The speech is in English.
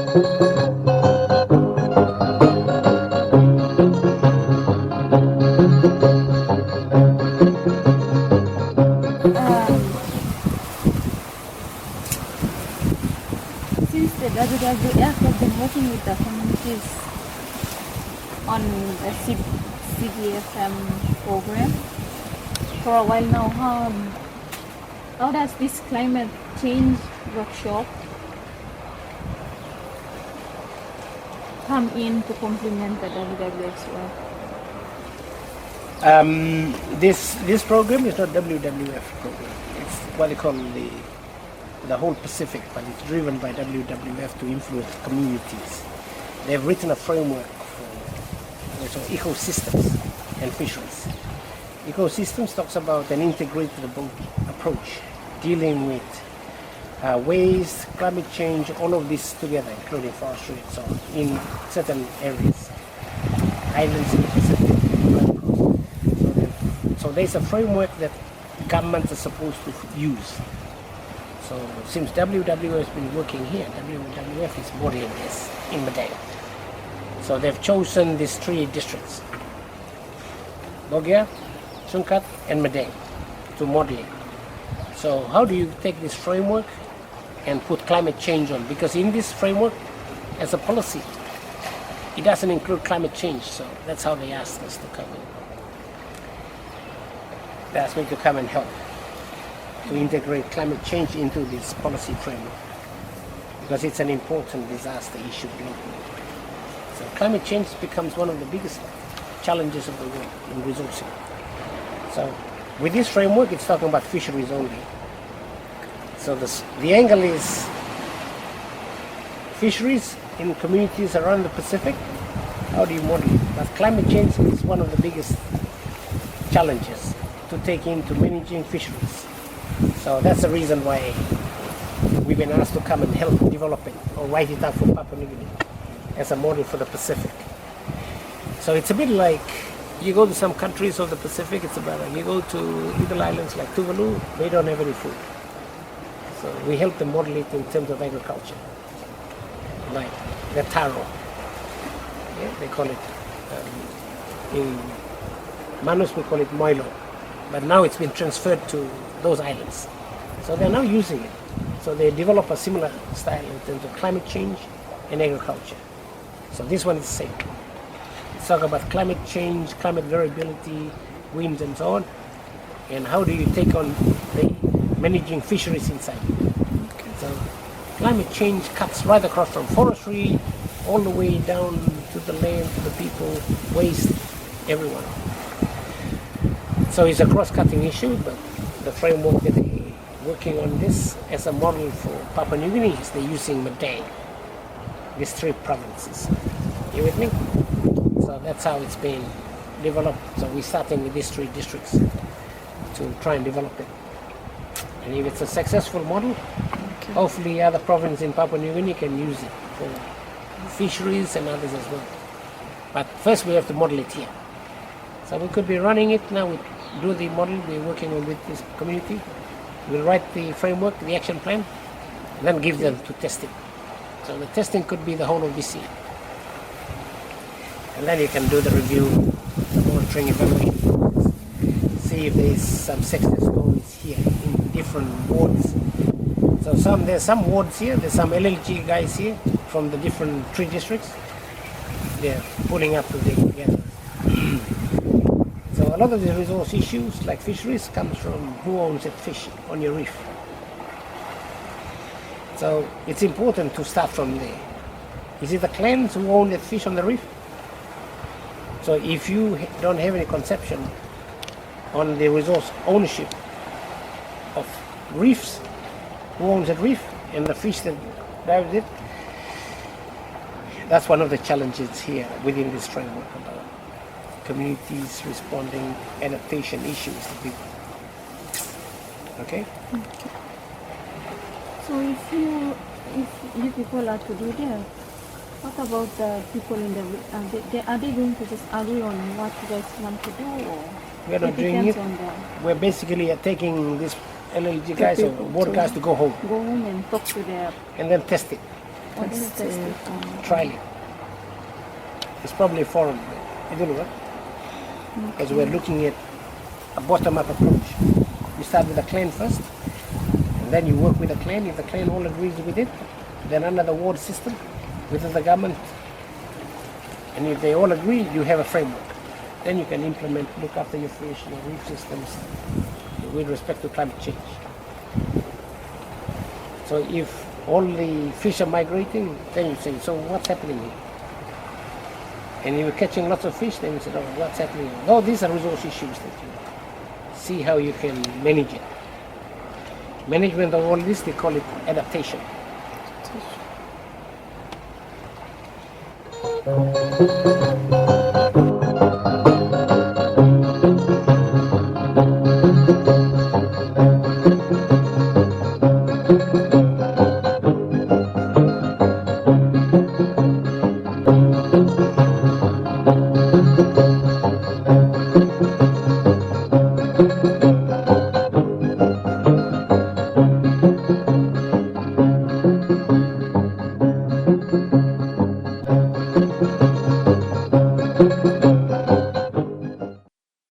Since the WWF has been working with the communities on the CDFM program for a while now, how does this climate change workshop come in to complement the WWF's work? This program is not WWF program. It's what they call the whole Pacific, but it's driven by WWF to influence communities. They've written a framework for ecosystems and fisheries. Ecosystems talks about an integrated approach dealing with waste, climate change, all of this together, including forestry and so on, in certain areas, islands in the Pacific. So there's a framework that governments are supposed to use. So since WWF has been working here, WWF is modeling this in Madang. So they've chosen these 3 districts, Bogia, Sunkat and Madang, to model it. So how do you take this framework and put climate change on? Because in this framework, as a policy, it doesn't include climate change. So that's how they asked us to come in. They asked me to come and help to integrate climate change into this policy framework, because it's an important disaster issue globally. So climate change becomes one of the biggest challenges of the world in resourcing. So with this framework, it's talking about fisheries only. So the angle is fisheries in communities around the Pacific. How do you model it? But climate change is one of the biggest challenges to take into managing fisheries. So that's the reason why we've been asked to come and help develop it or write it up for Papua New Guinea as a model for the Pacific. So it's a bit like you go to some countries of the Pacific, it's about like you go to little islands like Tuvalu, they don't have any food. So we help them model it in terms of agriculture, like the taro. Yeah, they call it, in Manus we call it moilo, but now it's been transferred to those islands. So they're now using it. So they develop a similar style in terms of climate change and agriculture. So this one is the same. It's talking about climate change, climate variability, winds and so on, and how do you take on the managing fisheries inside. Okay. So climate change cuts right across from forestry all the way down to the land, to the people, waste, everyone. So it's a cross-cutting issue, but the framework that they're working on this as a model for Papua New Guinea is they're using Madang, these 3 provinces. You with me? So that's how it's being developed. So we're starting with these 3 districts to try and develop it. And if it's a successful model, okay, hopefully other provinces in Papua New Guinea can use it for fisheries and others as well. But first we have to model it here. So we could be running it now. We do the model. We're working on with this community. We'll write the framework, the action plan, and then give them to test it. So the testing could be the whole of this year. And then you can do the review, the monitoring, evaluation, see if there's some success stories here in different wards. So there's some wards here, there's some LLG guys here from the different 3 districts. They're pulling up together. So a lot of the resource issues like fisheries comes from who owns that fish on your reef. So it's important to start from there. Is it the clans who own that fish on the reef? So if you don't have any conception on the resource ownership of reefs, who owns that reef and the fish that dives it, that's one of the challenges here within this framework about communities responding adaptation issues to people. Okay? So if you people are to do that, what about the people in the, are they going to just agree on what you guys want to do, or we're not doing it? We're basically taking these LLG guys or board guys to go home. Go home and talk to them. And then test it. What is the trialing. It's probably foreign. It will work because we're looking at a bottom-up approach. You start with a clan first, and then you work with the clan. If the clan all agrees with it, then under the ward system, within the government, and if they all agree, you have a framework. Then you can implement, look after your fish, your reef systems, with respect to climate change. So if all the fish are migrating, then you say, so what's happening here? And you're catching lots of fish, then you say, oh, what's happening? No, these are resource issues that you see how you can manage it. Management of all this, they call it adaptation.